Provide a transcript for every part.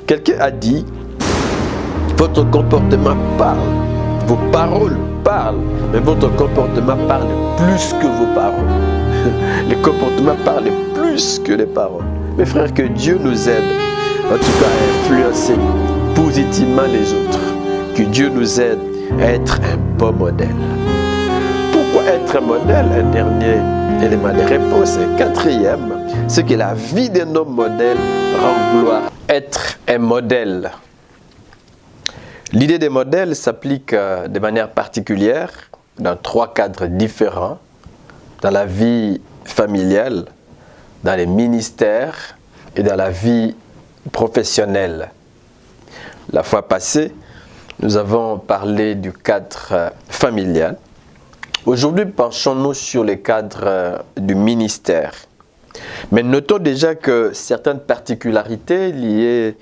Quelqu'un a dit, votre comportement parle, vos paroles parlent, mais votre comportement parle plus que vos paroles. Les comportements parlent plus que les paroles. Mes frères, que Dieu nous aide, en tout cas à influencer positivement les autres. Que Dieu nous aide à être un bon modèle. Pourquoi être un modèle? Un dernier élément de réponse. Un quatrième, c'est que la vie d'un homme modèle rend gloire. Être un modèle. L'idée des modèles s'applique de manière particulière dans 3 cadres différents. Dans la vie familiale, dans les ministères et dans la vie professionnelle. La fois passée, nous avons parlé du cadre familial. Aujourd'hui, penchons-nous sur les cadres du ministère. Mais notons déjà que certaines particularités liées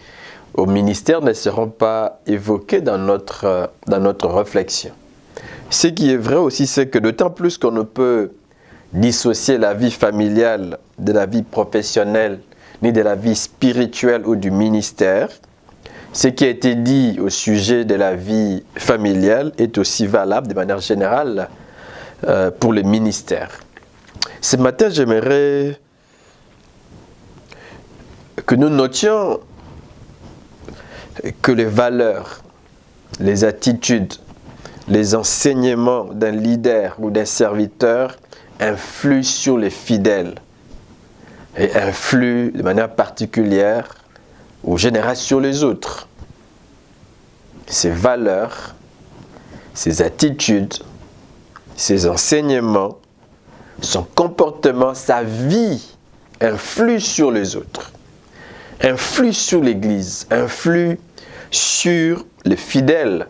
au ministère ne seront pas évoquées dans notre réflexion. Ce qui est vrai aussi, c'est que d'autant plus qu'on ne peut dissocier la vie familiale de la vie professionnelle, ni de la vie spirituelle ou du ministère, ce qui a été dit au sujet de la vie familiale est aussi valable de manière générale pour le ministère. Ce matin, j'aimerais que nous notions que les valeurs, les attitudes, les enseignements d'un leader ou d'un serviteur influent sur les fidèles et influent de manière particulière ou générale sur les autres. Ces valeurs, ces attitudes, ses enseignements, son comportement, sa vie influent sur les autres, influent sur l'Église, influent sur les fidèles.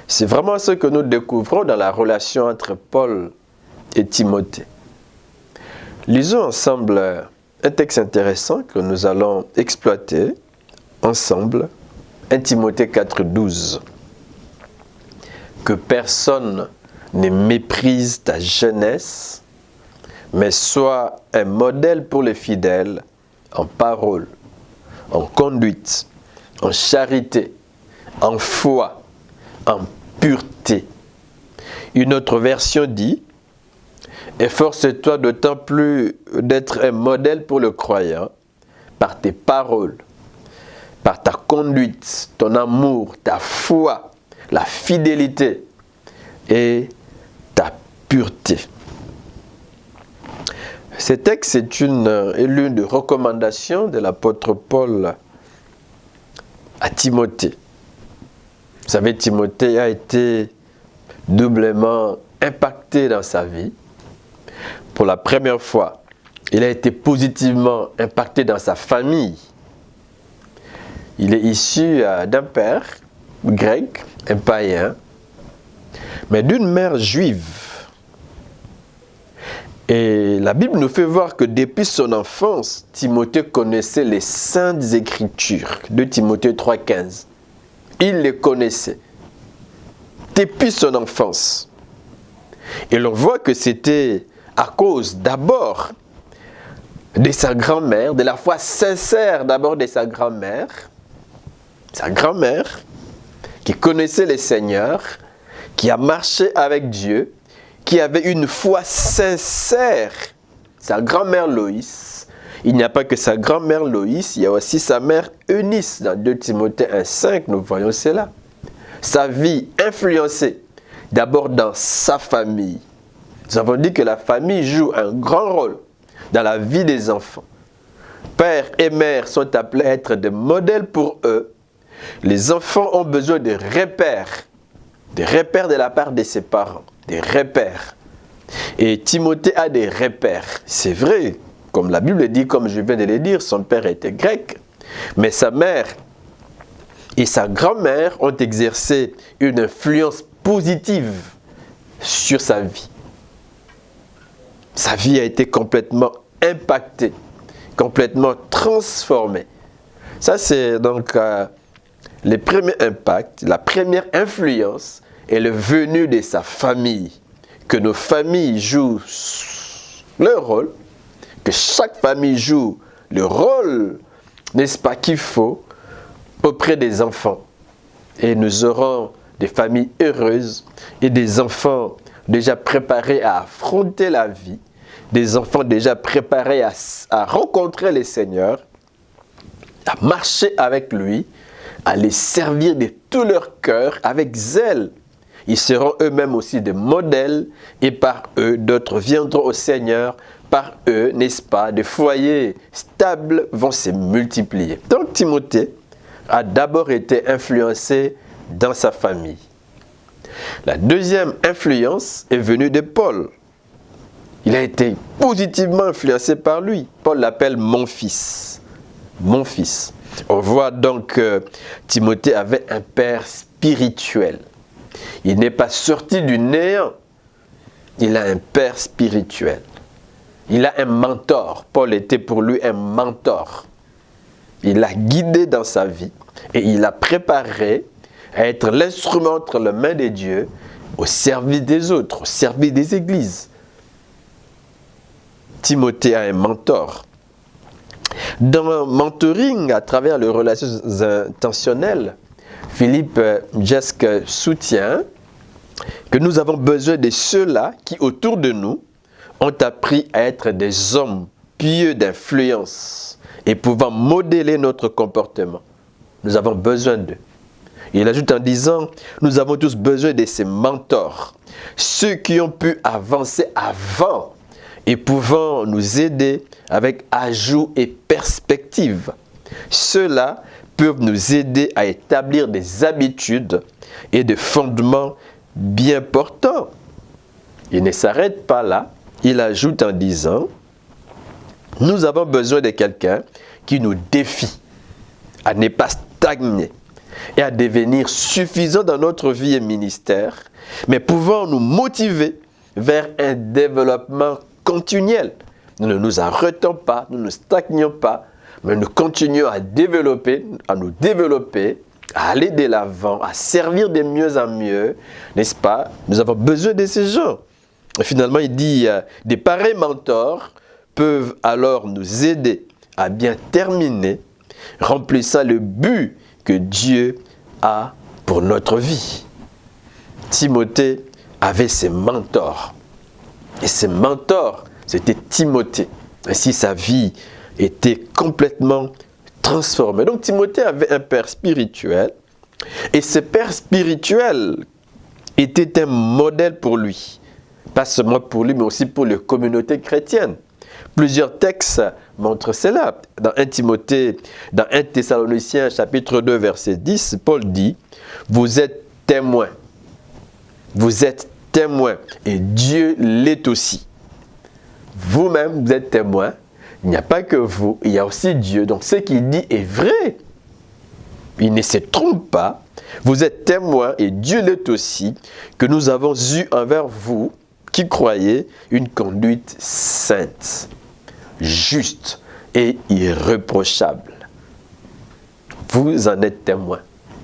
C'est vraiment ce que nous découvrons dans la relation entre Paul et Timothée. Lisons ensemble un texte intéressant que nous allons exploiter ensemble, 1 Timothée 4,12. Que personne ne méprise ta jeunesse, mais sois un modèle pour les fidèles en parole, en conduite, en charité, en foi, en pureté. Une autre version dit: efforce-toi d'autant plus d'être un modèle pour le croyant par tes paroles, par ta conduite, ton amour, ta foi, la fidélité et ta pureté. Ce texte est l'une des recommandations de l'apôtre Paul à Timothée. Vous savez, Timothée a été doublement impacté dans sa vie. Pour la première fois, il a été positivement impacté dans sa famille. Il est issu d'un père grec, un païen, mais d'une mère juive. Et la Bible nous fait voir que depuis son enfance, Timothée connaissait les saintes écritures. 2 Timothée 3,15. Il les connaissait depuis son enfance. Et l'on voit que c'était à cause d'abord de sa grand-mère, de la foi sincère d'abord de sa grand-mère qui connaissait le Seigneur, qui a marché avec Dieu, qui avait une foi sincère. Sa grand-mère Loïs, il n'y a pas que sa grand-mère Loïs, il y a aussi sa mère Eunice. Dans 2 Timothée 1,5, nous voyons cela. Sa vie influencée d'abord dans sa famille. Nous avons dit que la famille joue un grand rôle dans la vie des enfants. Père et mère sont appelés à être des modèles pour eux. Les enfants ont besoin de repères de la part de ses parents, des repères. Et Timothée a des repères. C'est vrai, comme la Bible dit, comme je viens de le dire, son père était grec, mais sa mère et sa grand-mère ont exercé une influence positive sur sa vie. Sa vie a été complètement impactée, complètement transformée. Ça, c'est donc le premier impact, la première influence est le venu de sa famille. Que nos familles jouent leur rôle, que chaque famille joue le rôle, n'est-ce pas, qu'il faut auprès des enfants. Et nous aurons des familles heureuses et des enfants déjà préparés à affronter la vie, des enfants déjà préparés à rencontrer le Seigneur, à marcher avec lui, à les servir de tout leur cœur avec zèle. Ils seront eux-mêmes aussi des modèles et par eux, d'autres viendront au Seigneur. Par eux, n'est-ce pas, des foyers stables vont se multiplier. Donc Timothée a d'abord été influencé dans sa famille. La deuxième influence est venue de Paul. Il a été positivement influencé par lui. Paul l'appelle mon fils. Mon fils. On voit donc que Timothée avait un père spirituel. Il n'est pas sorti du néant. Il a un père spirituel. Il a un mentor. Paul était pour lui un mentor. Il l'a guidé dans sa vie et il l'a préparé à être l'instrument entre les mains de Dieu au service des autres, au service des églises. Timothée a un mentor. Dans le mentoring, à travers les relations intentionnelles, Philippe Jesk soutient que nous avons besoin de ceux-là qui, autour de nous, ont appris à être des hommes pieux d'influence et pouvant modeler notre comportement. Nous avons besoin d'eux. Il ajoute en disant, nous avons tous besoin de ces mentors, ceux qui ont pu avancer avant et pouvant nous aider avec ajout et perspective. Ceux-là peuvent nous aider à établir des habitudes et des fondements bien portants. Il ne s'arrête pas là. Il ajoute en disant, nous avons besoin de quelqu'un qui nous défie à ne pas stagner et à devenir suffisant dans notre vie et ministère, mais pouvant nous motiver vers un développement continuel. Nous ne nous arrêtons pas, nous ne stagnons pas, mais nous continuons à nous développer, à aller de l'avant, à servir de mieux en mieux, n'est-ce pas? Nous avons besoin de ces gens. Et finalement, il dit, des pareils mentors peuvent alors nous aider à bien terminer, remplissant le but que Dieu a pour notre vie. Timothée avait ses mentors. Et ses mentors, c'était Timothée. Ainsi, sa vie était complètement transformée. Donc, Timothée avait un père spirituel. Et ce père spirituel était un modèle pour lui. Pas seulement pour lui, mais aussi pour les communautés chrétiennes. Plusieurs textes montrent cela. Dans 1 Timothée, dans 1 Thessaloniciens, chapitre 2, verset 10, Paul dit, « Vous êtes témoins. Vous êtes témoins. Et Dieu l'est aussi. » Vous-même, vous êtes témoins. Il n'y a pas que vous, il y a aussi Dieu. Donc, ce qu'il dit est vrai. Il ne se trompe pas. Vous êtes témoins, et Dieu l'est aussi, que nous avons eu envers vous, qui croyez, une conduite sainte, juste et irréprochable. Vous en êtes témoin.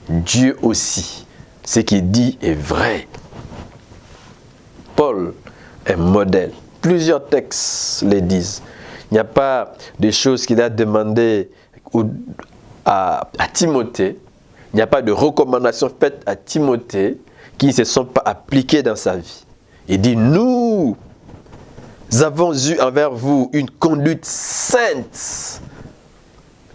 Dieu aussi. Ce qu'il dit est vrai. Paul, un modèle. Plusieurs textes le disent. Il n'y a pas de choses qu'il a demandées à Timothée. Il n'y a pas de recommandations faites à Timothée qui ne se sont pas appliquées dans sa vie. Il dit, nous avons eu envers vous une conduite sainte,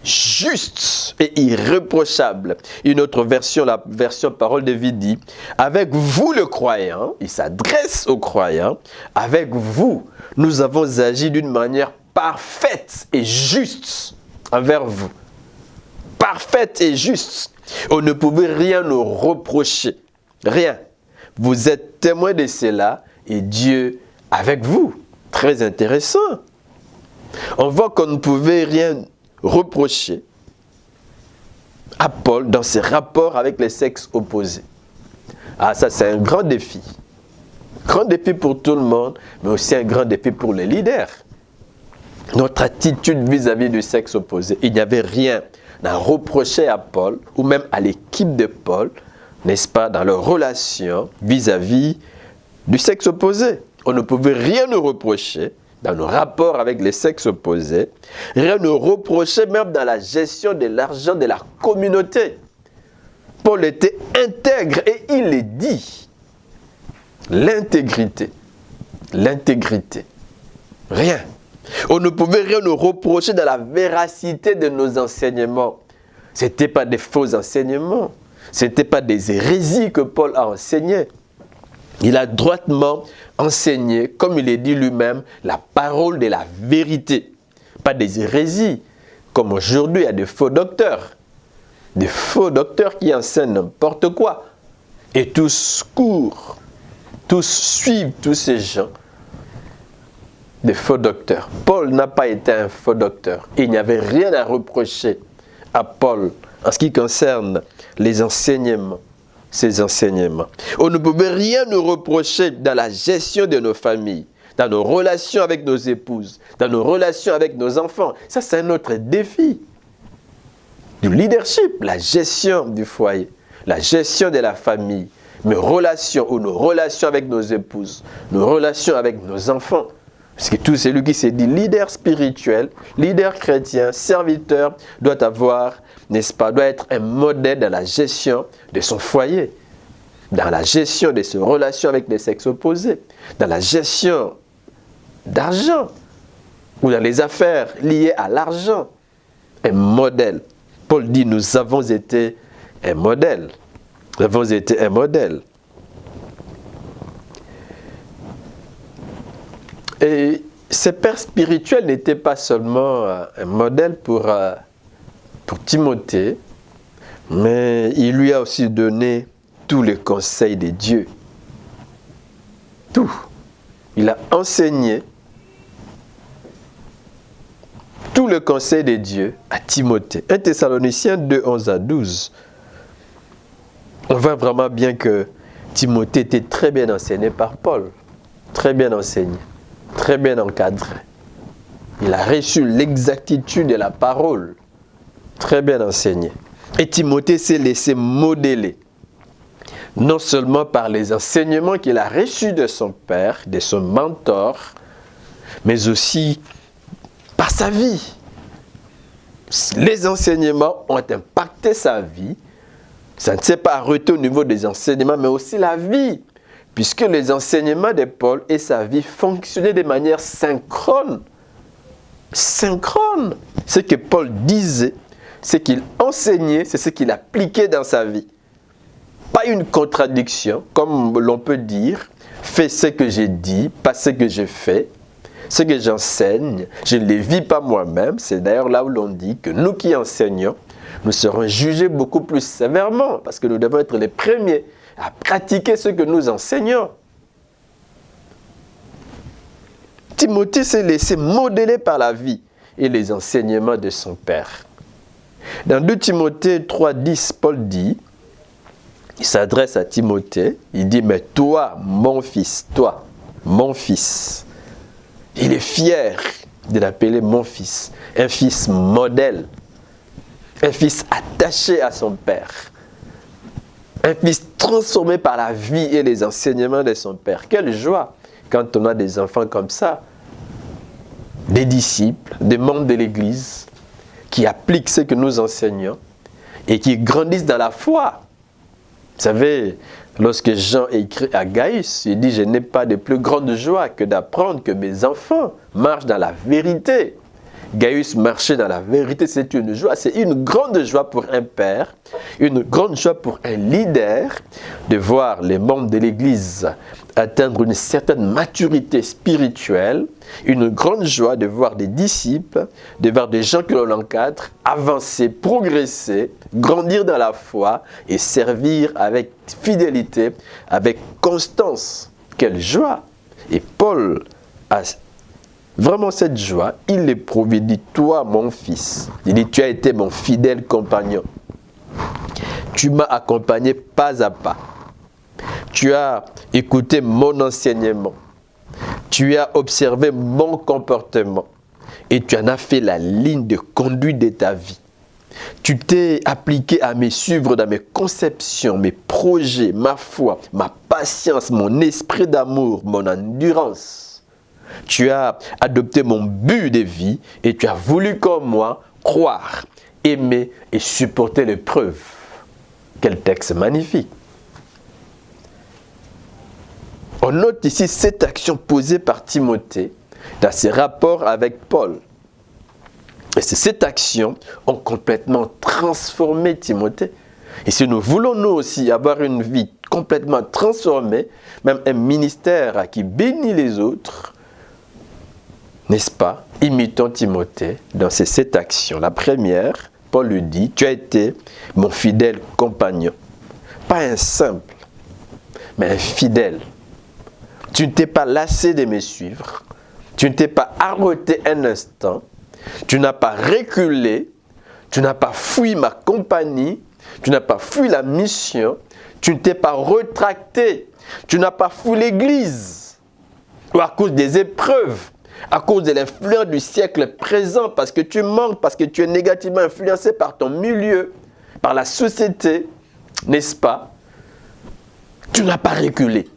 juste et irréprochable. Une autre version, la version Parole de vie dit, avec vous le croyant, il s'adresse aux croyants, avec vous, nous avons agi d'une manière parfaite et juste envers vous. Parfaite et juste. On ne pouvait rien nous reprocher. Rien. Vous êtes témoins de cela et Dieu avec vous. Très intéressant. On voit qu'on ne pouvait rien reprocher à Paul dans ses rapports avec les sexes opposés. Ah, ça c'est un grand défi. Grand défi pour tout le monde, mais aussi un grand défi pour les leaders. Notre attitude vis-à-vis du sexe opposé, il n'y avait rien à reprocher à Paul, ou même à l'équipe de Paul, n'est-ce pas, dans leur relation vis-à-vis du sexe opposé. On ne pouvait rien nous reprocher, dans nos rapports avec les sexes opposés, rien ne reprocher même dans la gestion de l'argent de la communauté. Paul était intègre et il est dit. L'intégrité. L'intégrité. Rien. On ne pouvait rien nous reprocher dans la véracité de nos enseignements. Ce n'étaient pas des faux enseignements. Ce n'étaient pas des hérésies que Paul a enseignées. Il a droitement enseigné, comme il est dit lui-même, la parole de la vérité. Pas des hérésies. Comme aujourd'hui, il y a des faux docteurs. Des faux docteurs qui enseignent n'importe quoi. Et tous courent. Tous suivent tous ces gens. Des faux docteurs. Paul n'a pas été un faux docteur. Il n'y avait rien à reprocher à Paul en ce qui concerne les enseignements, ses enseignements. On ne pouvait rien nous reprocher dans la gestion de nos familles, dans nos relations avec nos épouses, dans nos relations avec nos enfants. Ça, c'est un autre défi du leadership, la gestion du foyer, la gestion de la famille, nos relations avec nos épouses, nos relations avec nos enfants. Parce que tout celui qui s'est dit leader spirituel, leader chrétien, serviteur, doit avoir, n'est-ce pas, doit être un modèle dans la gestion de son foyer, dans la gestion de ses relations avec les sexes opposés, dans la gestion d'argent, ou dans les affaires liées à l'argent. Un modèle. Paul dit, nous avons été un modèle. Nous avons été un modèle. Et ces pères spirituels n'étaient pas seulement un modèle pour Timothée, mais il lui a aussi donné tous les conseils de Dieu. Tout. Il a enseigné tous les conseils de Dieu à Timothée. 1 Thessaloniciens 2, 11 à 12. On voit vraiment bien que Timothée était très bien enseigné par Paul. Très bien enseigné. Très bien encadré. Il a reçu l'exactitude de la parole. Très bien enseigné. Et Timothée s'est laissé modeler. Non seulement par les enseignements qu'il a reçus de son père, de son mentor, mais aussi par sa vie. Les enseignements ont impacté sa vie. Ça ne s'est pas arrêté au niveau des enseignements, mais aussi la vie. Puisque les enseignements de Paul et sa vie fonctionnaient de manière synchrone. Synchrone. Ce que Paul disait, ce qu'il enseignait, c'est ce qu'il appliquait dans sa vie. Pas une contradiction, comme l'on peut dire, fais ce que j'ai dit, pas ce que je fais. Ce que j'enseigne, je ne les vis pas moi-même. C'est d'ailleurs là où l'on dit que nous qui enseignons, nous serons jugés beaucoup plus sévèrement, parce que nous devons être les premiers à pratiquer ce que nous enseignons. Timothée s'est laissé modeler par la vie et les enseignements de son père. Dans 2 Timothée 3,10, Paul dit, il s'adresse à Timothée, il dit, mais toi, mon fils, il est fier de l'appeler mon fils, un fils modèle, un fils attaché à son père. Un fils transformé par la vie et les enseignements de son père. Quelle joie quand on a des enfants comme ça. Des disciples, des membres de l'Église qui appliquent ce que nous enseignons et qui grandissent dans la foi. Vous savez, lorsque Jean écrit à Gaius, il dit « Je n'ai pas de plus grande joie que d'apprendre que mes enfants marchent dans la vérité. » Gaius marcher dans la vérité, c'est une joie. C'est une grande joie pour un père, une grande joie pour un leader de voir les membres de l'Église atteindre une certaine maturité spirituelle, une grande joie de voir des disciples, de voir des gens que l'on encadre, avancer, progresser, grandir dans la foi et servir avec fidélité, avec constance. Quelle joie! Et Paul a vraiment cette joie, il l'éprouve, il dit, toi mon fils, il dit, tu as été mon fidèle compagnon. Tu m'as accompagné pas à pas. Tu as écouté mon enseignement. Tu as observé mon comportement. Et tu en as fait la ligne de conduite de ta vie. Tu t'es appliqué à me suivre dans mes conceptions, mes projets, ma foi, ma patience, mon esprit d'amour, mon endurance. Tu as adopté mon but de vie et tu as voulu comme moi croire, aimer et supporter l'épreuve. Quel texte magnifique! On note ici cette action posée par Timothée dans ses rapports avec Paul. Et c'est cette action ont complètement transformé Timothée. Et si nous voulons nous aussi avoir une vie complètement transformée, même un ministère qui bénit les autres, n'est-ce pas, imitons Timothée dans ces 7 actions. La première, Paul lui dit, tu as été mon fidèle compagnon. Pas un simple, mais un fidèle. Tu ne t'es pas lassé de me suivre. Tu ne t'es pas arrêté un instant. Tu n'as pas reculé. Tu n'as pas fui ma compagnie. Tu n'as pas fui la mission. Tu ne t'es pas retracté. Tu n'as pas fui l'église. Ou à cause des épreuves. À cause de l'influence du siècle présent. Parce que tu manques. Parce que tu es négativement influencé par ton milieu. Par la société. N'est-ce pas? Tu n'as pas reculé.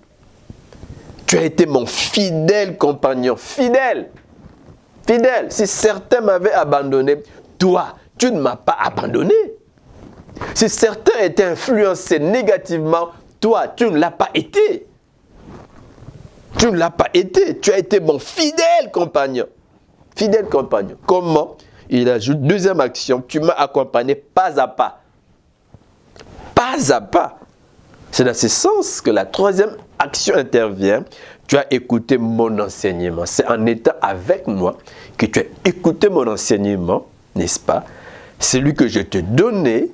Tu as été mon fidèle compagnon. Fidèle. Fidèle. Si certains m'avaient abandonné, toi, tu ne m'as pas abandonné. Si certains étaient influencés négativement, toi, tu ne l'as pas été. Tu ne l'as pas été. Tu as été mon fidèle compagnon. Fidèle compagnon. Comment? Il ajoute, deuxième action, tu m'as accompagné pas à pas. Pas à pas. C'est dans ce sens que la troisième action intervient. Tu as écouté mon enseignement. C'est en étant avec moi que tu as écouté mon enseignement, n'est-ce pas? Celui que je te donnais,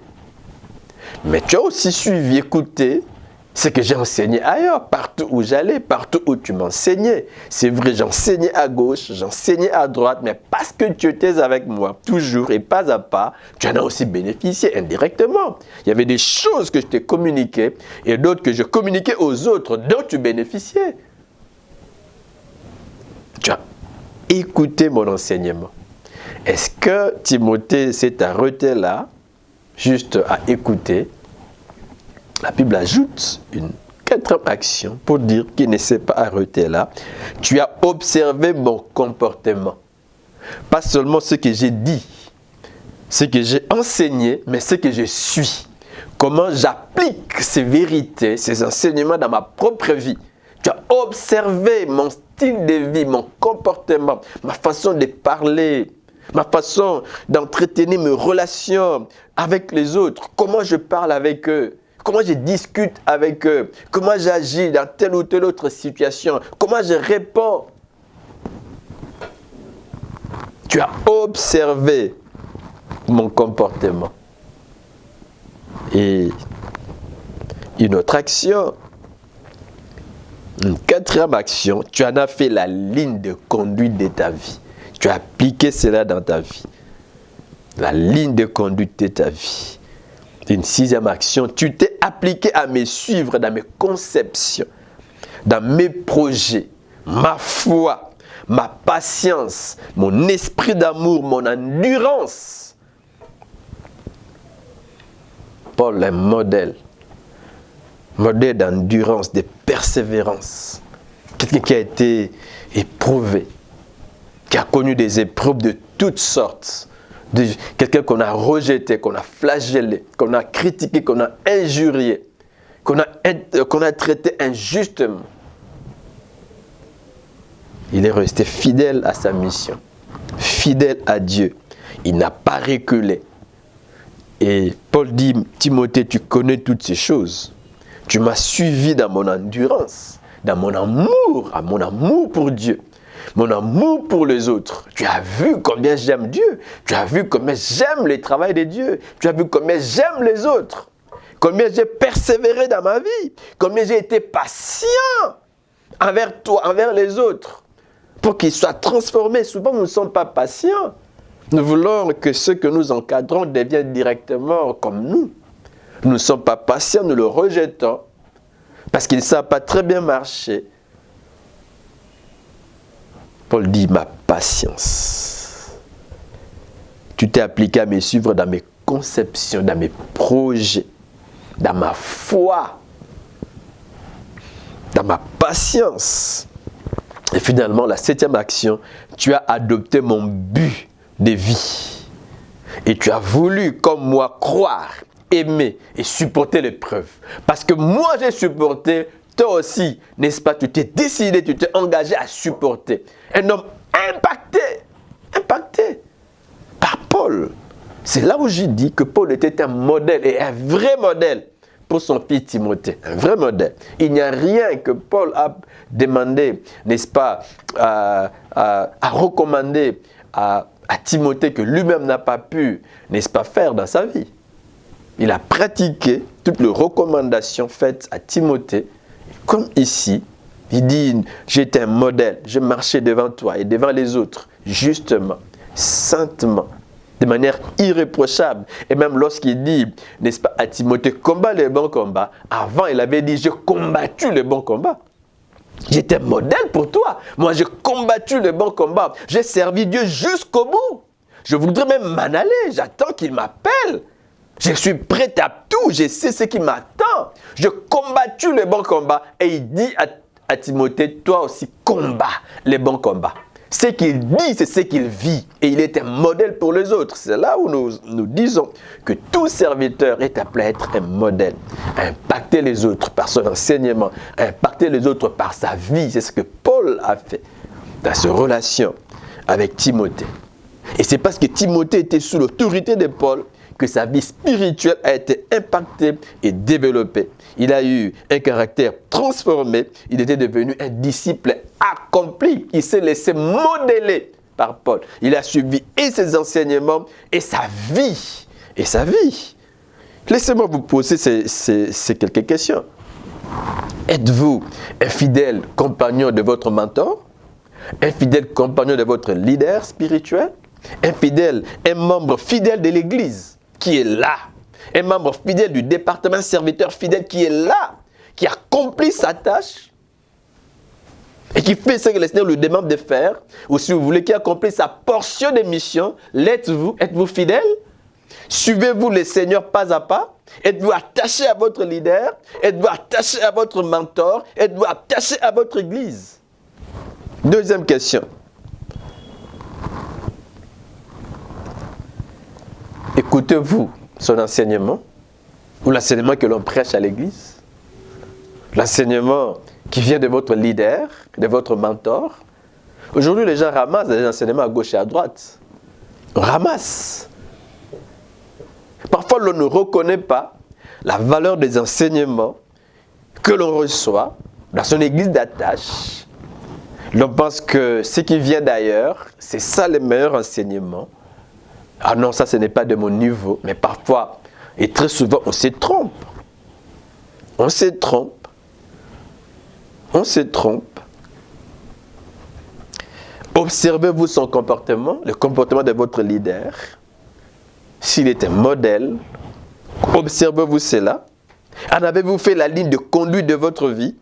mais tu as aussi suivi, écouté ce que j'ai enseigné ailleurs, partout où j'allais, partout où tu m'enseignais. C'est vrai, j'enseignais à gauche, j'enseignais à droite, mais parce que tu étais avec moi, toujours et pas à pas, tu en as aussi bénéficié indirectement. Il y avait des choses que je t'ai communiquées et d'autres que je communiquais aux autres, dont tu bénéficiais. Tu as écouté mon enseignement. Est-ce que Timothée s'est arrêté là, juste à écouter? La Bible ajoute une quatrième action pour dire qu'il ne s'est pas arrêté là. Tu as observé mon comportement. Pas seulement ce que j'ai dit, ce que j'ai enseigné, mais ce que je suis. Comment j'applique ces vérités, ces enseignements dans ma propre vie. Tu as observé mon style de vie, mon comportement, ma façon de parler, ma façon d'entretenir mes relations avec les autres. Comment je parle avec eux. Comment je discute avec eux, comment j'agis dans telle ou telle autre situation, comment je réponds. Tu as observé mon comportement. Et une autre action, une quatrième action, tu en as fait la ligne de conduite de ta vie. Tu as appliqué cela dans ta vie. La ligne de conduite de ta vie. Une sixième action, tu t'es appliqué à me suivre dans mes conceptions, dans mes projets, ma foi, ma patience, mon esprit d'amour, mon endurance. Paul est un modèle d'endurance, de persévérance. Quelqu'un qui a été éprouvé, qui a connu des épreuves de toutes sortes. Quelqu'un qu'on a rejeté, qu'on a flagellé, qu'on a critiqué, qu'on a injurié, qu'on a traité injustement. Il est resté fidèle à sa mission, fidèle à Dieu. Il n'a pas reculé. Et Paul dit, Timothée, tu connais toutes ces choses. Tu m'as suivi dans mon endurance, dans mon amour pour Dieu. Mon amour pour les autres. Tu as vu combien j'aime Dieu. Tu as vu combien j'aime le travail de Dieu. Tu as vu combien j'aime les autres. Combien j'ai persévéré dans ma vie. Combien j'ai été patient envers toi, envers les autres. Pour qu'ils soient transformés. Souvent, nous ne sommes pas patients. Nous voulons que ceux que nous encadrons deviennent directement comme nous. Nous ne sommes pas patients, nous le rejetons. Parce qu'ils ne savent pas très bien marcher. Paul dit, ma patience. Tu t'es appliqué à me suivre dans mes conceptions, dans mes projets, dans ma foi, dans ma patience. Et finalement, la 7e action, tu as adopté mon but de vie. Et tu as voulu, comme moi, croire, aimer et supporter l'épreuve. Parce que moi, j'ai supporté, toi aussi, n'est-ce pas? Tu t'es décidé, tu t'es engagé à supporter. Un homme impacté par Paul. C'est là où j'ai dit que Paul était un modèle et un vrai modèle pour son fils Timothée. Un vrai modèle. Il n'y a rien que Paul a demandé, n'est-ce pas, à recommander à Timothée que lui-même n'a pas pu, n'est-ce pas, faire dans sa vie. Il a pratiqué toutes les recommandations faites à Timothée. Comme ici, il dit, j'étais un modèle, je marchais devant toi et devant les autres, justement, saintement, de manière irréprochable. Et même lorsqu'il dit, n'est-ce pas, à Timothée, combat le bon combat, avant il avait dit, j'ai combattu le bon combat. J'étais modèle pour toi. Moi, j'ai combattu le bon combat. J'ai servi Dieu jusqu'au bout. Je voudrais même m'en aller. J'attends qu'il m'appelle. Je suis prêt à tout. Je sais ce qui m'attend. J'ai combattu le bon combat. Et il dit à Timothée, toi aussi, combat le bon combat. Ce qu'il dit, c'est ce qu'il vit. Et il est un modèle pour les autres. C'est là où nous disons que tout serviteur est appelé à être un modèle. Impacter les autres par son enseignement. Impacter les autres par sa vie. C'est ce que Paul a fait dans ses relations avec Timothée. Et c'est parce que Timothée était sous l'autorité de Paul que sa vie spirituelle a été impactée et développée. Il a eu un caractère transformé. Il était devenu un disciple accompli. Il s'est laissé modeler par Paul. Il a suivi et ses enseignements et sa vie. Et sa vie. Laissez-moi vous poser ces quelques questions. Êtes-vous un fidèle compagnon de votre mentor? Un fidèle compagnon de votre leader spirituel? Un membre fidèle de l'Église qui est là, un membre fidèle du département serviteur fidèle qui est là, qui accomplit sa tâche et qui fait ce que le Seigneur lui demande de faire, ou si vous voulez, qui accomplit sa portion de mission. L'êtes-vous? Êtes-vous fidèle? Suivez-vous le Seigneur pas à pas? Êtes-vous attaché à votre leader? Êtes-vous attaché à votre mentor? Êtes-vous attaché à votre Église? Deuxième question. Écoutez-vous son enseignement ou l'enseignement que l'on prêche à l'église? L'enseignement qui vient de votre leader, de votre mentor? Aujourd'hui, les gens ramassent des enseignements à gauche et à droite. On ramasse. Parfois, l'on ne reconnaît pas la valeur des enseignements que l'on reçoit dans son église d'attache. L'on pense que ce qui vient d'ailleurs, c'est ça le meilleur enseignement. Ah non, ça ce n'est pas de mon niveau. Mais parfois, et très souvent, on se trompe. On se trompe. On se trompe. Observez-vous son comportement, le comportement de votre leader. S'il est un modèle, observez-vous cela. En avez-vous fait la ligne de conduite de votre vie?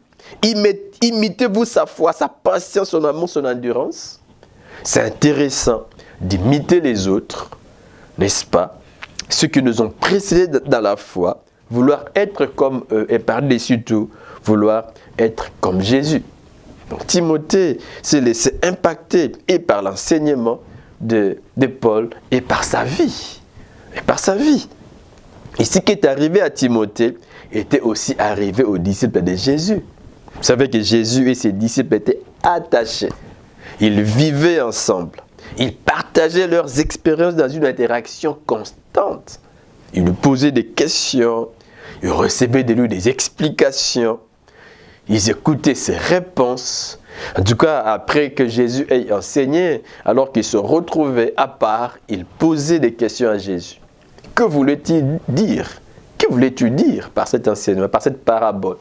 Imitez-vous sa foi, sa patience, son amour, son endurance. C'est intéressant d'imiter les autres, n'est-ce pas? Ceux qui nous ont précédés dans la foi, vouloir être comme eux et par-dessus tout, vouloir être comme Jésus. Donc Timothée s'est laissé impacter et par l'enseignement de Paul et par sa vie. Et par sa vie. Et ce qui est arrivé à Timothée était aussi arrivé aux disciples de Jésus. Vous savez que Jésus et ses disciples étaient attachés. Ils vivaient ensemble. Ils partageaient leurs expériences dans une interaction constante. Ils lui posaient des questions. Ils recevaient de lui des explications. Ils écoutaient ses réponses. En tout cas, après que Jésus ait enseigné, alors qu'ils se retrouvaient à part, ils posaient des questions à Jésus. Que voulait-il dire? Que voulais-tu dire par cet enseignement, par cette parabole?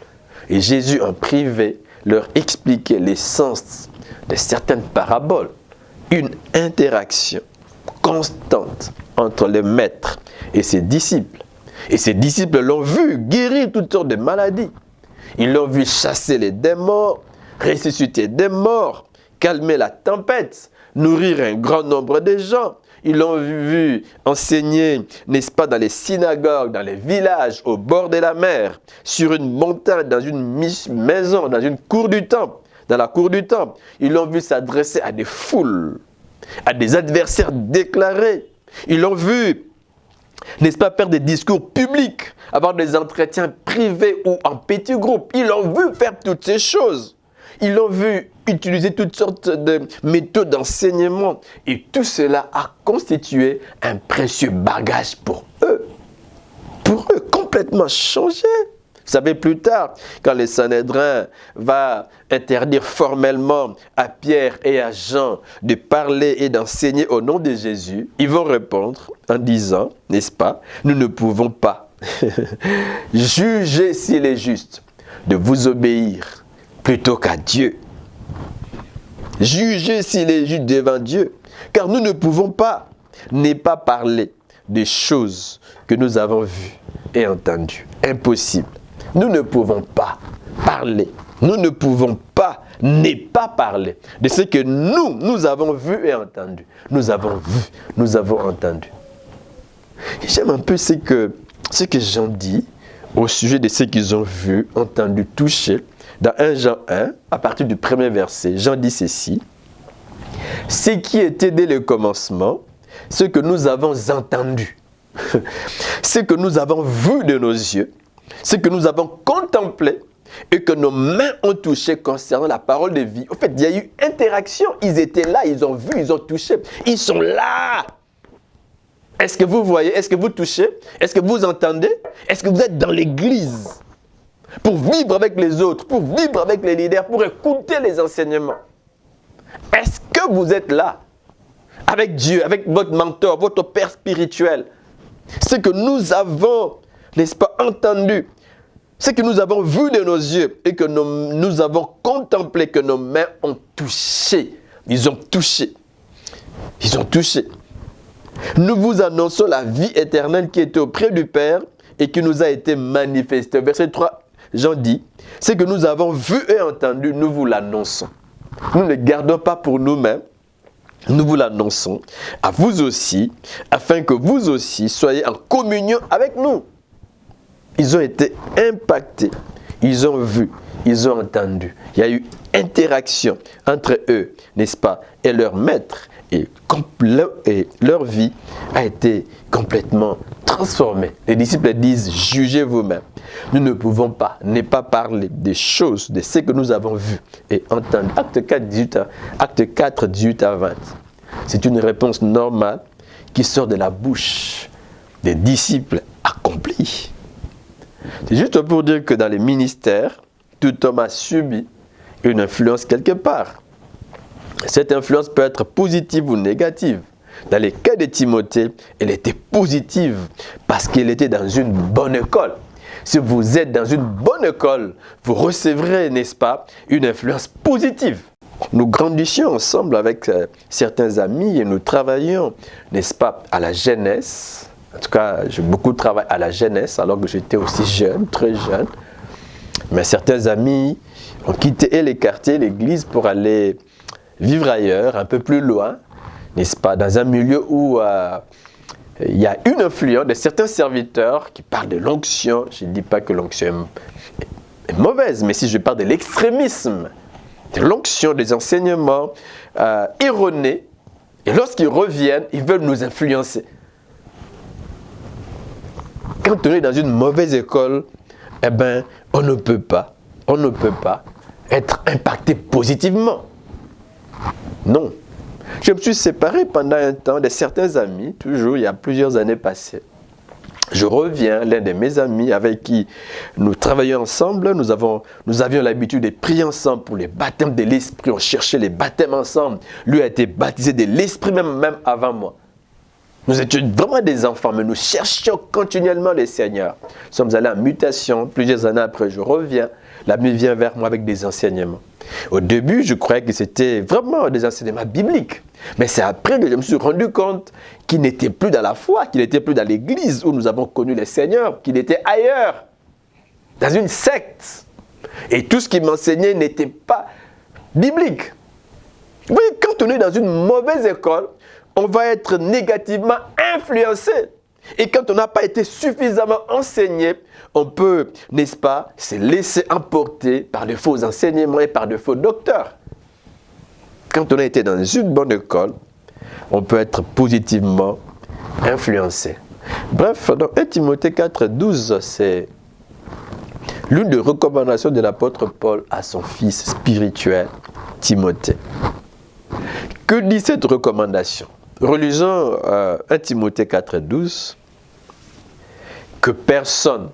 Et Jésus, en privé, leur expliquait l'essence de certaines paraboles. Une interaction constante entre le maître et ses disciples. Et ses disciples l'ont vu guérir toutes sortes de maladies. Ils l'ont vu chasser les démons, ressusciter des morts, calmer la tempête, nourrir un grand nombre de gens. Ils l'ont vu enseigner, n'est-ce pas, dans les synagogues, dans les villages, au bord de la mer, sur une montagne, dans une maison, dans une cour du temple, dans la cour du temple. Ils l'ont vu s'adresser à des foules, à des adversaires déclarés. Ils l'ont vu, n'est-ce pas, faire des discours publics, avoir des entretiens privés ou en petits groupes. Ils l'ont vu faire toutes ces choses. Ils l'ont vu utiliser toutes sortes de méthodes d'enseignement. Et tout cela a constitué un précieux bagage pour eux. Pour eux, complètement changé. Vous savez, plus tard, quand le Sanhédrin va interdire formellement à Pierre et à Jean de parler et d'enseigner au nom de Jésus, ils vont répondre en disant, n'est-ce pas, nous ne pouvons pas juger s'il est juste de vous obéir plutôt qu'à Dieu. Juger s'il est juste devant Dieu, car nous ne pouvons pas ne pas parler des choses que nous avons vues et entendues. Impossible. Nous ne pouvons pas parler. Nous ne pouvons pas ne pas parler de ce que nous avons vu et entendu. Nous avons vu, nous avons entendu. J'aime un peu ce que Jean dit au sujet de ce qu'ils ont vu, entendu, touché. Dans 1 Jean 1, à partir du premier verset, Jean dit ceci. Ce qui était dès le commencement, ce que nous avons entendu, ce que nous avons vu de nos yeux, ce que nous avons contemplé et que nos mains ont touché concernant la parole de vie. En fait, il y a eu interaction. Ils étaient là, ils ont vu, ils ont touché. Ils sont là. Est-ce que vous voyez? Est-ce que vous touchez? Est-ce que vous entendez? Est-ce que vous êtes dans l'église pour vivre avec les autres, pour vivre avec les leaders, pour écouter les enseignements? Est-ce que vous êtes là avec Dieu, avec votre mentor, votre père spirituel? Ce que nous avons, n'est-ce pas, entendu, ce que nous avons vu de nos yeux et que nous avons contemplé, que nos mains ont touché. Ils ont touché. Ils ont touché. Nous vous annonçons la vie éternelle qui était auprès du Père et qui nous a été manifestée. Verset 3, Jean dit, ce que nous avons vu et entendu, nous vous l'annonçons. Nous ne gardons pas pour nous-mêmes. Nous vous l'annonçons à vous aussi, afin que vous aussi soyez en communion avec nous. Ils ont été impactés, ils ont vu, ils ont entendu. Il y a eu interaction entre eux, n'est-ce pas, et leur maître. Et leur vie a été complètement transformée. Les disciples disent, jugez vous-même. Nous ne pouvons pas ne pas parler des choses, de ce que nous avons vu et entendu. Acte 4, 18 à 20. C'est une réponse normale qui sort de la bouche des disciples accomplis. C'est juste pour dire que dans les ministères, tout homme a subi une influence quelque part. Cette influence peut être positive ou négative. Dans les cas de Timothée, elle était positive parce qu'il était dans une bonne école. Si vous êtes dans une bonne école, vous recevrez, n'est-ce pas, une influence positive. Nous grandissions ensemble avec certains amis et nous travaillions, n'est-ce pas, à la jeunesse. En tout cas, j'ai beaucoup travaillé à la jeunesse alors que j'étais aussi jeune, très jeune. Mais certains amis ont quitté les quartiers, l'église pour aller vivre ailleurs, un peu plus loin, n'est-ce pas, dans un milieu où il y a une influence de certains serviteurs qui parlent de l'onction. Je ne dis pas que l'onction est mauvaise, mais si je parle de l'extrémisme, de l'onction, des enseignements erronés, et lorsqu'ils reviennent, ils veulent nous influencer. Quand on est dans une mauvaise école, eh ben, on ne peut pas être impacté positivement. Non. Je me suis séparé pendant un temps de certains amis, toujours il y a plusieurs années passées. Je reviens, l'un de mes amis avec qui nous travaillions ensemble, nous avions l'habitude de prier ensemble pour les baptêmes de l'Esprit, on cherchait les baptêmes ensemble. Lui a été baptisé de l'Esprit même avant moi. Nous étions vraiment des enfants, mais nous cherchions continuellement le Seigneur. Nous sommes allés en mutation, plusieurs années après je reviens, l'ami vient vers moi avec des enseignements. Au début, je croyais que c'était vraiment des enseignements bibliques. Mais c'est après que je me suis rendu compte qu'il n'était plus dans la foi, qu'il n'était plus dans l'église où nous avons connu le Seigneur, qu'il était ailleurs, dans une secte. Et tout ce qu'il m'enseignait n'était pas biblique. Vous voyez, quand on est dans une mauvaise école, on va être négativement influencé. Et quand on n'a pas été suffisamment enseigné, on peut, n'est-ce pas, se laisser emporter par de faux enseignements et par de faux docteurs. Quand on a été dans une bonne école, on peut être positivement influencé. Bref, dans 1 Timothée 4,12, c'est l'une des recommandations de l'apôtre Paul à son fils spirituel, Timothée. Que dit cette recommandation? Relisons 1 Timothée 4,12. Que personne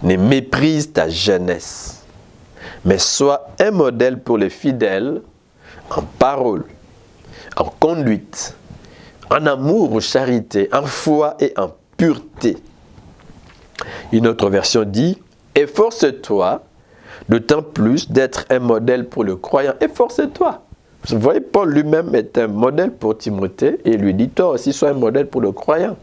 ne méprise ta jeunesse, mais sois un modèle pour les fidèles en parole, en conduite, en amour ou charité, en foi et en pureté. Une autre version dit, efforce-toi d'autant plus d'être un modèle pour le croyant. Efforce-toi. Vous voyez, Paul lui-même est un modèle pour Timothée et il lui dit, toi aussi, sois un modèle pour le croyant.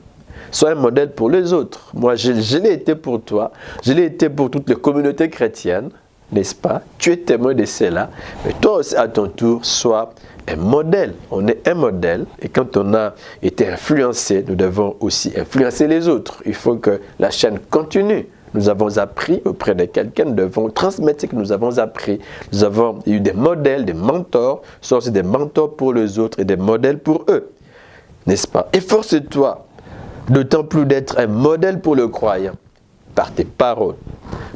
Sois un modèle pour les autres. Moi, je l'ai été pour toi. Je l'ai été pour toutes les communautés chrétiennes, n'est-ce pas? Tu es témoin de cela. Mais toi aussi, à ton tour, sois un modèle. On est un modèle. Et quand on a été influencé, nous devons aussi influencer les autres. Il faut que la chaîne continue. Nous avons appris auprès de quelqu'un, nous devons transmettre ce que nous avons appris. Nous avons eu des modèles, des mentors, soit aussi des mentors pour les autres et des modèles pour eux. N'est-ce pas? Efforce-toi d'autant plus d'être un modèle pour le croyant, par tes paroles,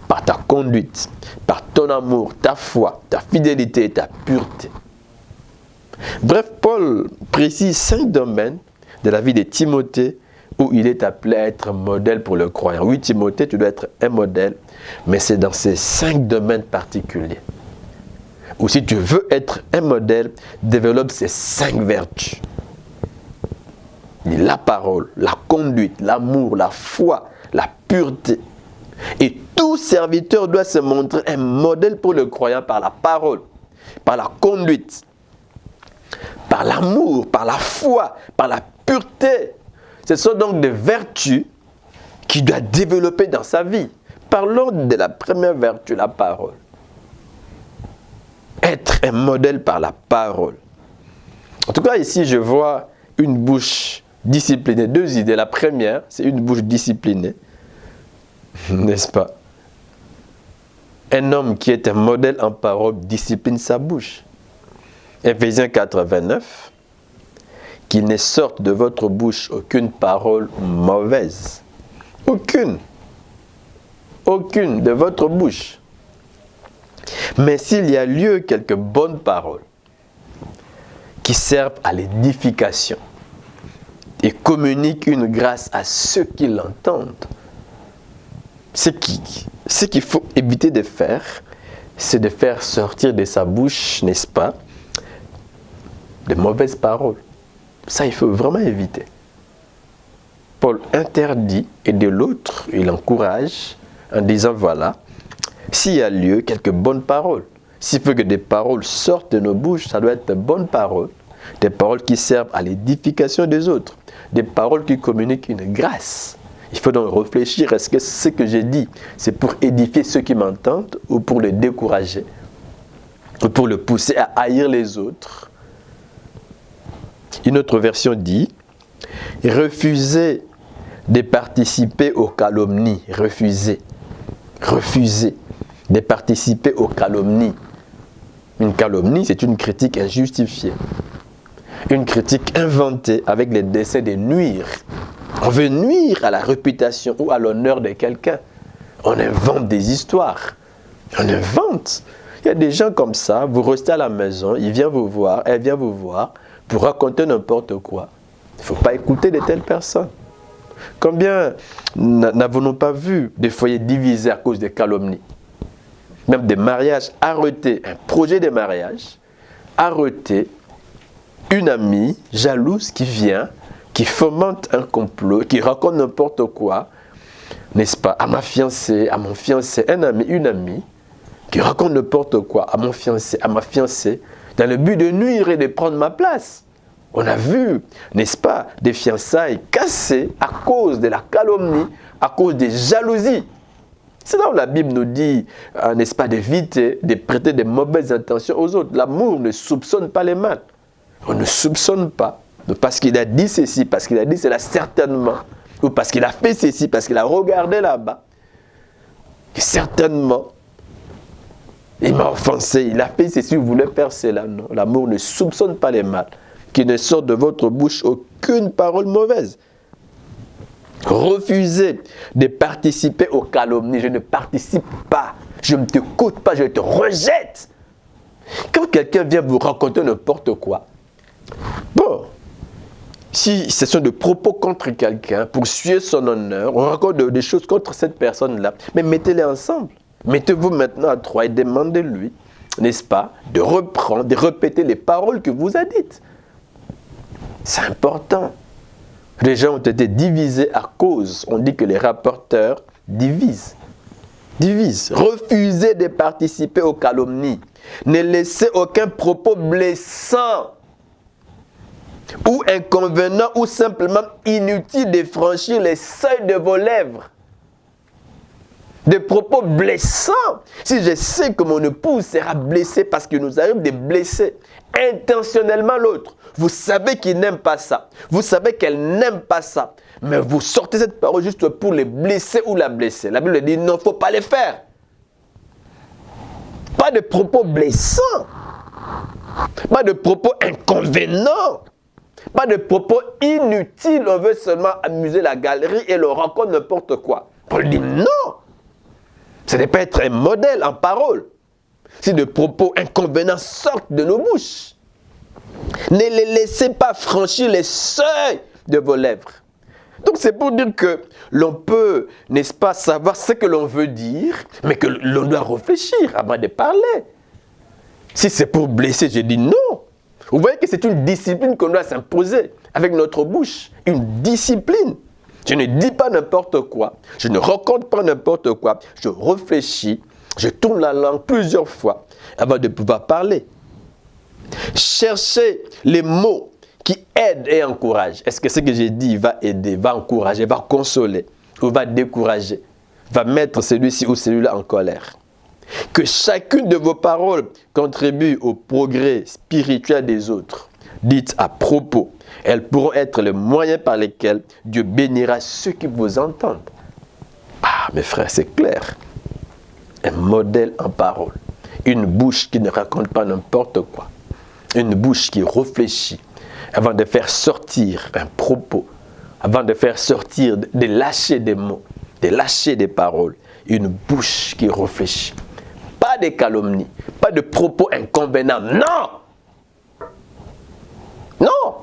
par ta conduite, par ton amour, ta foi, ta fidélité et ta pureté. Bref, Paul précise 5 domaines de la vie de Timothée où il est appelé à être un modèle pour le croyant. Oui, Timothée, tu dois être un modèle, mais c'est dans ces 5 domaines particuliers. Ou si tu veux être un modèle, développe ces 5 vertus. La parole, la conduite, l'amour, la foi, la pureté. Et tout serviteur doit se montrer un modèle pour le croyant par la parole, par la conduite, par l'amour, par la foi, par la pureté. Ce sont donc des vertus qu'il doit développer dans sa vie. Parlons de la première vertu, la parole. Être un modèle par la parole. En tout cas, ici, je vois une bouche disciplinée. 2 idées. La première, c'est une bouche disciplinée. N'est-ce pas? Un homme qui est un modèle en parole discipline sa bouche. Éphésiens 4, 29. Qu'il ne sorte de votre bouche aucune parole mauvaise. Aucune. Aucune de votre bouche. Mais s'il y a lieu, quelques bonnes paroles qui servent à l'édification et communiquent une grâce à ceux qui l'entendent. Ce qu'il faut éviter de faire, c'est de faire sortir de sa bouche, n'est-ce pas, de mauvaises paroles. Ça, il faut vraiment éviter. Paul interdit et de l'autre, il encourage en disant, voilà, s'il y a lieu, quelques bonnes paroles. S'il faut que des paroles sortent de nos bouches, ça doit être de bonnes paroles. Des paroles qui servent à l'édification des autres. Des paroles qui communiquent une grâce. Il faut donc réfléchir, est-ce que ce que j'ai dit, c'est pour édifier ceux qui m'entendent ou pour les décourager, ou pour le pousser à haïr les autres. Une autre version dit, refusez de participer aux calomnies. Refusez de participer aux calomnies. Une calomnie, c'est une critique injustifiée. Une critique inventée avec le dessein de nuire. On veut nuire à la réputation ou à l'honneur de quelqu'un. On invente des histoires. On invente. Il y a des gens comme ça, vous restez à la maison, il vient vous voir, elle vient vous voir, pour raconter n'importe quoi. Il ne faut pas écouter de telles personnes. Combien n'avons-nous pas vu des foyers divisés à cause des calomnies? Même des mariages arrêtés, un projet de mariage arrêté, une amie jalouse qui vient, qui fomente un complot, qui raconte n'importe quoi, n'est-ce pas, à ma fiancée, à mon fiancé, un ami, une amie, qui raconte n'importe quoi à mon fiancé, à ma fiancée, dans le but de nuire et de prendre ma place. On a vu, n'est-ce pas, des fiançailles cassées à cause de la calomnie, à cause des jalousies. C'est là où la Bible nous dit, n'est-ce pas, d'éviter de prêter de mauvaises intentions aux autres. L'amour ne soupçonne pas les mal. On ne soupçonne pas. Parce qu'il a dit ceci, parce qu'il a dit cela, certainement, ou parce qu'il a fait ceci, parce qu'il a regardé là-bas, que certainement, il m'a offensé, il a fait ceci, vous voulez faire cela. Non, l'amour ne soupçonne pas les mal, qu'il ne sort de votre bouche aucune parole mauvaise. Refusez de participer aux calomnies. Je ne participe pas, je ne t'écoute pas, je te rejette. Quand quelqu'un vient vous raconter n'importe quoi, bon, si ce sont des propos contre quelqu'un, pour suer son honneur, on raconte des choses contre cette personne-là, mais mettez-les ensemble. Mettez-vous maintenant à trois et demandez-lui, n'est-ce pas, de reprendre, de répéter les paroles que vous a dites. C'est important. Les gens ont été divisés à cause, on dit que les rapporteurs divisent. Refusez de participer aux calomnies. Ne laissez aucun propos blessant ou inconvenant ou simplement inutile de franchir les seuils de vos lèvres. Des propos blessants. Si je sais que mon épouse sera blessée parce qu'il nous arrive de blesser intentionnellement l'autre, vous savez qu'il n'aime pas ça, vous savez qu'elle n'aime pas ça, mais vous sortez cette parole juste pour les blesser ou la blesser. La Bible dit non, il ne faut pas les faire. Pas de propos blessants, pas de propos inconvénients, pas de propos inutiles. On veut seulement amuser la galerie et leur raconte n'importe quoi. Paul dit non. Ce n'est pas être un modèle en parole. Si de propos inconvénients sortent de nos bouches, ne les laissez pas franchir les seuils de vos lèvres. Donc c'est pour dire que l'on peut, n'est-ce pas, savoir ce que l'on veut dire, mais que l'on doit réfléchir avant de parler. Si c'est pour blesser, je dis non. Vous voyez que c'est une discipline qu'on doit s'imposer avec notre bouche. Une discipline. Je ne dis pas n'importe quoi. Je ne raconte pas n'importe quoi. Je réfléchis. Je tourne la langue plusieurs fois avant de pouvoir parler. Cherchez les mots qui aident et encouragent. Est-ce que ce que j'ai dit va aider, va encourager, va consoler ou va décourager, va mettre celui-ci ou celui-là en colère? Que chacune de vos paroles contribue au progrès spirituel des autres. Dites à propos. Elles pourront être les moyens par lesquels Dieu bénira ceux qui vous entendent. Ah, mes frères, c'est clair. Un modèle en parole. Une bouche qui ne raconte pas n'importe quoi. Une bouche qui réfléchit avant de faire sortir un propos, avant de faire sortir, de lâcher des mots, de lâcher des paroles. Une bouche qui réfléchit. Pas de calomnies, pas de propos inconvénients. Non! Non!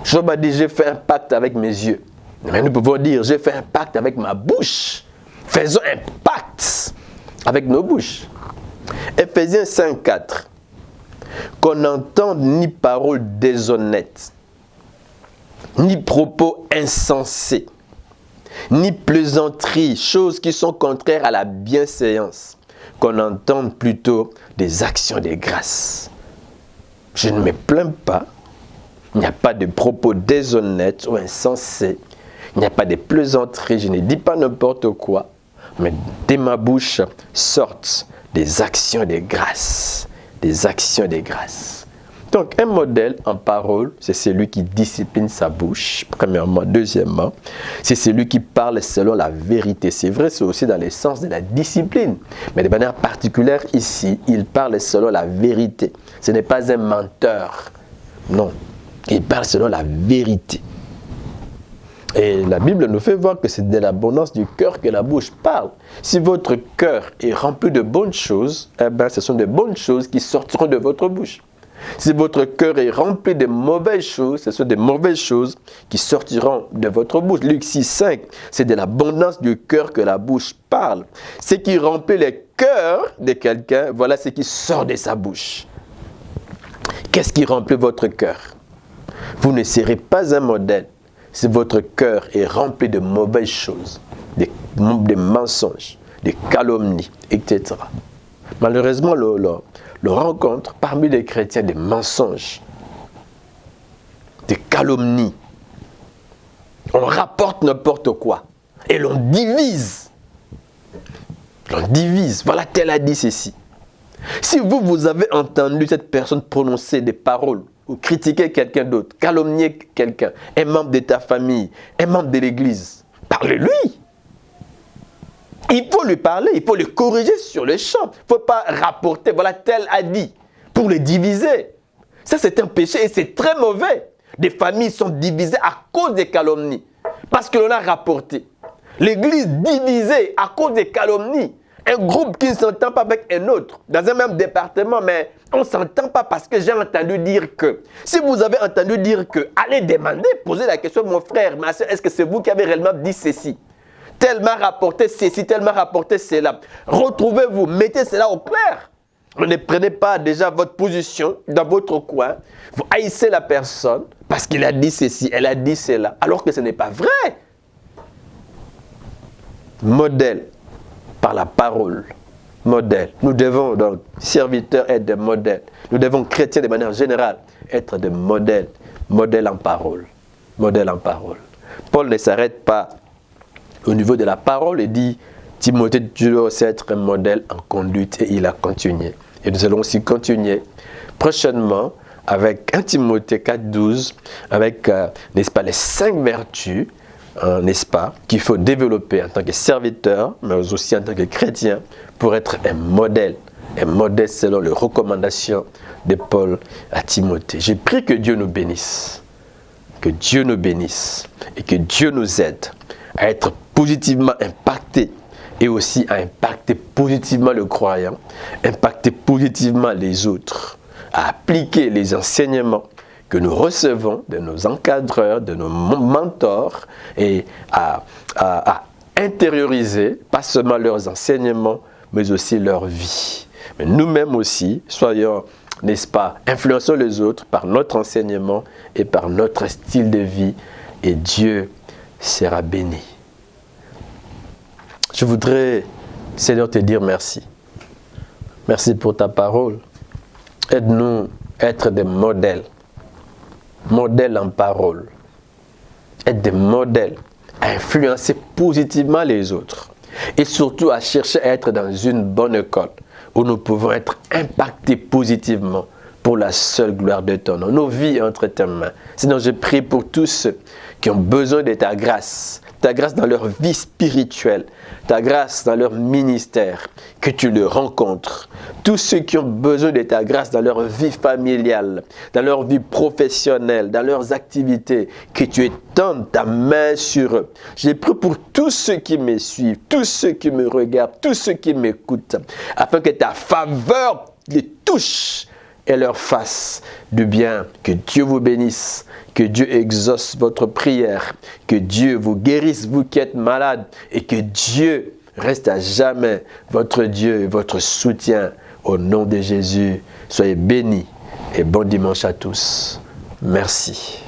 Job a dit, j'ai fait un pacte avec mes yeux. Mais nous pouvons dire, j'ai fait un pacte avec ma bouche. Faisons un pacte avec nos bouches. Ephésiens 5:4. Qu'on n'entende ni paroles déshonnêtes, ni propos insensés, ni plaisanteries, choses qui sont contraires à la bienséance. Qu'on entende plutôt des actions de grâce. Je ne me plains pas. Il n'y a pas de propos déshonnêtes ou insensés. Il n'y a pas de plaisanteries. Je ne dis pas n'importe quoi. Mais de ma bouche sortent des actions de grâce. Des actions de grâce. Donc, un modèle en parole, c'est celui qui discipline sa bouche, premièrement. Deuxièmement, c'est celui qui parle selon la vérité. C'est vrai, c'est aussi dans le sens de la discipline. Mais de manière particulière, ici, il parle selon la vérité. Ce n'est pas un menteur. Non. Il parle selon la vérité. Et la Bible nous fait voir que c'est de l'abondance du cœur que la bouche parle. Si votre cœur est rempli de bonnes choses, eh bien, ce sont de bonnes choses qui sortiront de votre bouche. Si votre cœur est rempli de mauvaises choses, ce sont des mauvaises choses qui sortiront de votre bouche. Luc 6:5, c'est de l'abondance du cœur que la bouche parle. Ce qui remplit le cœur de quelqu'un, voilà ce qui sort de sa bouche. Qu'est-ce qui remplit votre cœur? Vous ne serez pas un modèle si votre cœur est rempli de mauvaises choses, des mensonges, des calomnies, etc. Malheureusement, l'on rencontre parmi les chrétiens des mensonges, des calomnies. On rapporte n'importe quoi et l'on divise. L'on divise. Voilà, tel a dit ceci. Si vous avez entendu cette personne prononcer des paroles ou critiquer quelqu'un d'autre, calomnier quelqu'un, un membre de ta famille, un membre de l'église, parle-lui. Il faut lui parler, il faut le corriger sur le champ. Il ne faut pas rapporter, voilà, tel a dit, pour le diviser. Ça, c'est un péché et c'est très mauvais. Des familles sont divisées à cause des calomnies, parce que l'on a rapporté. L'église divisée à cause des calomnies. Un groupe qui ne s'entend pas avec un autre, dans un même département, mais on ne s'entend pas parce que j'ai entendu dire que. Si vous avez entendu dire que, allez demander, posez la question, mon frère, ma soeur, est-ce que c'est vous qui avez réellement dit ceci? Tellement rapporté ceci, tellement rapporté cela. Retrouvez-vous, mettez cela au clair. Ne prenez pas déjà votre position dans votre coin. Vous haïssez la personne parce qu'il a dit ceci, elle a dit cela, alors que ce n'est pas vrai. Modèle par la parole. Modèle. Nous devons, donc, serviteurs, être des modèles. Nous devons, chrétiens de manière générale, être des modèles. Modèles en parole. Modèle en parole. Paul ne s'arrête pas au niveau de la parole et dit, Timothée, tu dois aussi être un modèle en conduite. Et il a continué. Et nous allons aussi continuer prochainement avec 1 Timothée 4,12, avec, n'est-ce pas, les 5 vertus, n'est-ce pas, qu'il faut développer en tant que serviteur, mais aussi en tant que chrétien, pour être un modèle selon les recommandations de Paul à Timothée. J'ai prié que Dieu nous bénisse, et que Dieu nous aide à être positivement impactés et aussi à impacter positivement le croyant, impacter positivement les autres, à appliquer les enseignements que nous recevons de nos encadreurs, de nos mentors, et à intérioriser, pas seulement leurs enseignements, mais aussi leur vie. Mais nous-mêmes aussi, soyons, n'est-ce pas, influençons les autres par notre enseignement et par notre style de vie, et Dieu sera béni. Je voudrais, Seigneur, te dire merci. Merci pour ta parole. Aide-nous à être des modèles. Modèles en parole. Être des modèles à influencer positivement les autres. Et surtout à chercher à être dans une bonne école où nous pouvons être impactés positivement pour la seule gloire de ton nom. Nos vies entre tes mains. Sinon, je prie pour tous ceux qui ont besoin de ta grâce dans leur vie spirituelle, ta grâce dans leur ministère, que tu le rencontres. Tous ceux qui ont besoin de ta grâce dans leur vie familiale, dans leur vie professionnelle, dans leurs activités, que tu étendes ta main sur eux. J'ai prié pour tous ceux qui me suivent, tous ceux qui me regardent, tous ceux qui m'écoutent, afin que ta faveur les touche et leur fasse du bien. Que Dieu vous bénisse, que Dieu exauce votre prière, que Dieu vous guérisse, vous qui êtes malades, et que Dieu reste à jamais votre Dieu et votre soutien. Au nom de Jésus, soyez bénis et bon dimanche à tous. Merci.